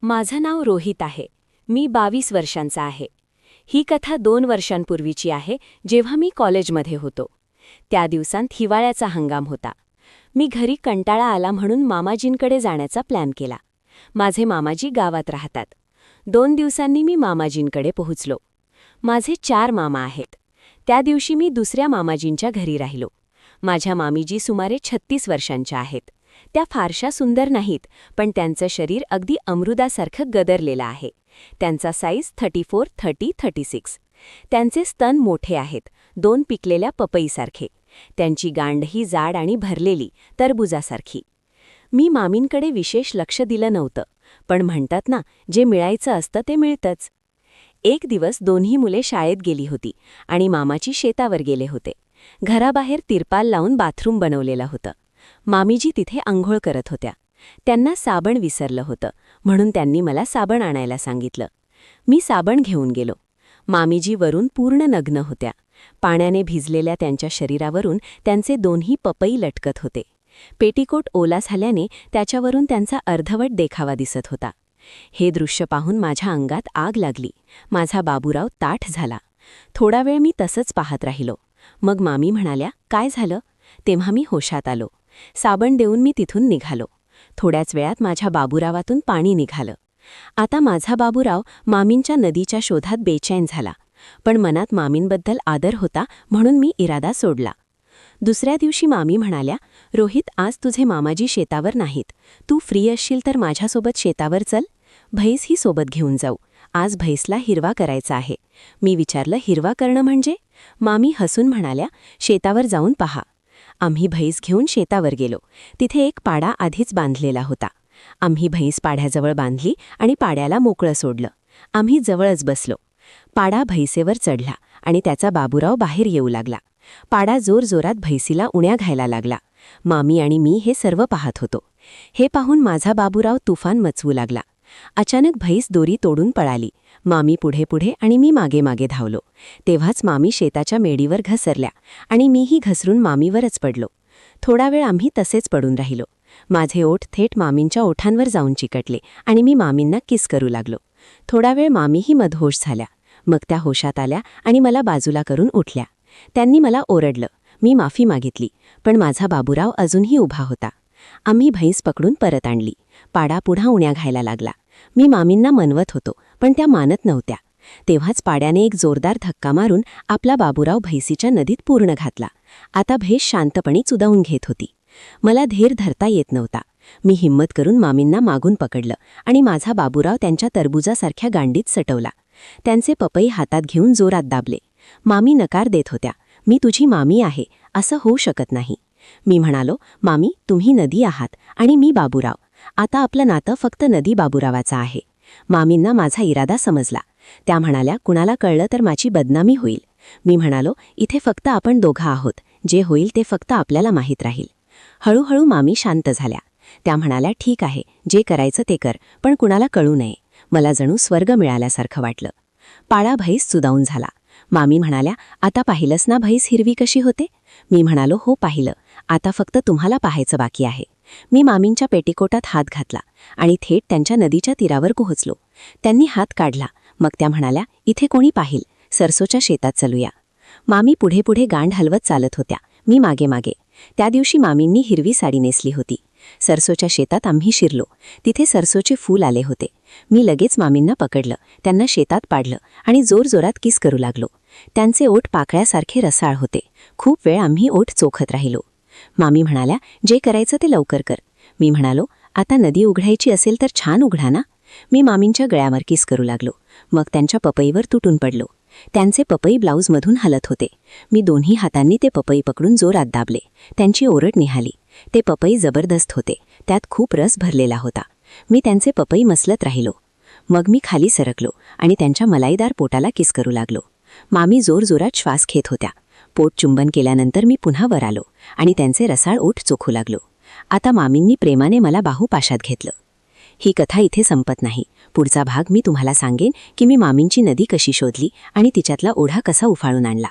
माझं नाव रोहित आहे. मी 22 वर्षांचा आहे. ही कथा 2 वर्षांपूर्वीची आहे, जेव्हा मी कॉलेजमध्ये होतो. त्या दिवसांत हिवाळ्याचा हंगाम होता. मी घरी कंटाळा आला म्हणून मामाजींकडे जाण्याचा प्लॅन केला. माझे मामाजी गावात राहतात. 2 दिवसांनी मी मामाजींकडे पोहोचलो. माझे 4 मामा आहेत. त्या दिवशी मी दुसऱ्या मामाजींच्या घरी राहिलो. माझ्या मामीजी सुमारे 36 वर्षांच्या आहेत. त्या फारशा सुंदर नाहीत, पण त्यांचं शरीर अगदी अमृतासारखं गदरलेलं आहे. त्यांचा साईज 34, 30, 36. त्यांचे स्तन मोठे आहेत, 2 पिकलेल्या पपईसारखे. त्यांची गांडही जाड आणि भरलेली, टरबुजासारखी. मी मामींकडे विशेष लक्ष दिलं नव्हतं, पण म्हणतात ना, जे मिळायचं असतं ते मिळतंच. एक दिवस दोन्ही मुले शाळेत गेली होती आणि मामाची शेतावर गेले होते. घराबाहेर तिरपाल लावून बाथरूम बनवलेलं होतं. मामीजी तिथे अंघोळ करत होत्या. त्यांना साबण विसरलं होतं, म्हणून त्यांनी मला साबण आणायला सांगितलं. मी साबण घेऊन गेलो. मामीजी वरून पूर्ण नग्न होत्या. पाण्याने भिजलेल्या त्यांच्या शरीरावरून त्यांचे दोन्ही पपई लटकत होते. पेटीकोट ओला झाल्याने त्याच्यावरून त्यांचा अर्धवट देखावा दिसत होता. हे दृश्य पाहून माझ्या अंगात आग लागली. माझा बाबूराव ताठ झाला. थोडा वेळ मी तसंच पाहत राहिलो. मग मामी म्हणाल्या, काय झालं? तेव्हा मी होशात आलो. साबण देऊन मी तिथून निघालो. थोड्याच वेळात माझ्या बाबूरावातून पाणी निघालं. आता माझा बाबूराव मामींच्या नदीच्या शोधात बेचैन झाला, पण मनात मामींबद्दल आदर होता म्हणून मी इरादा सोडला. दुसऱ्या दिवशी मामी म्हणाल्या, रोहित, आज तुझे मामाजी शेतावर नाहीत. तू फ्री असशील तर माझ्यासोबत शेतावर चल. म्हैसही सोबत घेऊन जाऊ. आज म्हैसला हिरवा करायचा आहे. मी विचारलं, हिरवा करणं म्हणजे? मामी हसून म्हणाल्या, शेतावर जाऊन पहा. आम्ही म्हैस घेऊन शेतावर गेलो. तिथे एक पाडा आधीच बांधलेला होता. आम्ही म्हैस पाड्याजवळ बांधली आणि पाड्याला मोकळं सोडलं. आम्ही जवळच बसलो. पाडा म्हैसेवर चढला आणि त्याचा बाबूराव बाहेर येऊ लागला. पाडा जोरजोरात म्हैसीला उण्या घायला लागला. मामी आणि मी हे सर्व पाहत होतो. हे पाहून माझा बाबूराव तुफान मचवू लागला. अचानक म्हैस दोरी तोडून पळाली. मामी पुढे पुढे आणि मी मागे मागे धावलो. तेव्हाच मामी शेताच्या मेडीवर घसरल्या आणि मीही घसरून मामीवरच पडलो. थोडा वेळ आम्ही तसेच पडून राहिलो. माझे ओठ थेट मामींच्या ओठांवर जाऊन चिकटले आणि मी मामींना किस करू लागलो. थोडा वेळ मामीही मधहोश झाल्या. मग त्या होशात आल्या आणि मला बाजूला करून उठल्या. त्यांनी मला ओरडलं. मी माफी मागितली, पण माझा बाबूराव अजूनही उभा होता. आम्ही म्हैस पकडून परत आणली. पाडा पुन्हा उण्या घायला लागला. मी मामींना मनवत होतो, पण त्या मानत नव्हत्या. तेव्हाच पाड्याने एक जोरदार धक्का मारून आपला बाबूराव म्हैसीच्या नदीत पूर्ण घातला. आता म्हैस शांतपणे चुदावून घेत होती. मला धीर धरता येत नव्हता. मी हिम्मत करून मामींना मागून पकडलं आणि माझा बाबूराव त्यांच्या टरबुजासारख्या गांडीत सटवला. त्यांचे पपई हातात घेऊन जोरात दाबले. मामी नकार देत होत्या. मी तुझी मामी आहे, असं होऊ शकत नाही. मी म्हणालो, मामी, तुम्ही नदी आहात आणि मी बाबूराव. आता आपलं नातं फक्त नदी बाबूरावाचं आहे. मामींना माझा इरादा समजला. त्या म्हणाल्या, कुणाला कळलं तर माझी बदनामी होईल. मी म्हणालो, इथे फक्त आपण दोघं आहोत. जे होईल ते फक्त आपल्याला माहीत राहील. हळूहळू मामी शांत झाल्या. त्या म्हणाल्या, ठीक आहे, जे करायचं ते कर, पण कुणाला कळू नये. मला जणू स्वर्ग मिळाल्यासारखं वाटलं. पाडा म्हैस चुदावून झाला. मामी म्हणाल्या, आता पाहिलंस ना म्हैस हिरवी कशी होते? मी म्हणालो, हो पाहिलं. आता फक्त तुम्हाला पाहायचं बाकी आहे. मी मामींच्या पेटीकोटात हात घातला आणि थेट त्यांच्या नदीच्या तीरावर पोहोचलो. त्यांनी हात काढला. मग त्या म्हणाल्या, इथे कोणी पाहिल, सरसोच्या शेतात चलूया. मामी पुढे पुढे गांड हलवत चालत होत्या. मी मागे मागे. त्या दिवशी मामींनी हिरवी साडी नेसली होती. सरसोच्या शेतात आम्ही शिरलो. तिथे सरसोचे फूल आले होते. मी लगेच मामींना पकडलं, त्यांना शेतात पाडलं आणि जोरजोरात किस करू लागलो. त्यांचे ओठ पाकळ्यासारखे रसाळ होते. खूप वेळ आम्ही ओठ चोखत राहिलो. मामी म्हणाल्या, जे करायचं ते लवकर कर. मी म्हणालो, आता नदी उघडायची असेल तर छान उघडा ना. मी मामींच्या गळ्यावर किस करू लागलो. मग त्यांच्या पपईवर तुटून पडलो. त्यांचे पपई ब्लाऊजमधून हलत होते. मी दोन्ही हातांनी ते पपई पकडून जोरात दाबले. त्यांची ओरड निघाली. ते पपई जबरदस्त होते. त्यात खूप रस भरलेला होता. मी त्यांचे पपई मसलत राहिलो. मग मी खाली सरकलो आणि त्यांच्या मलाईदार पोटाला किस करू लागलो. मामी जोरजोरात श्वास घेत होत्या. पोट चुंबन केल्यानंतर मी पुन्हा वर आलो आणि त्यांचे रसाळ ओठ चोखू लागलो. आता मामींनी प्रेमाने मला बाहुपाशात घेतलं. ही कथा इथे संपत नाही. पुढचा भाग मी तुम्हाला सांगेन की मी मामींची नदी कशी शोधली आणि तिच्यातला ओढा कसा उफाळून आणला.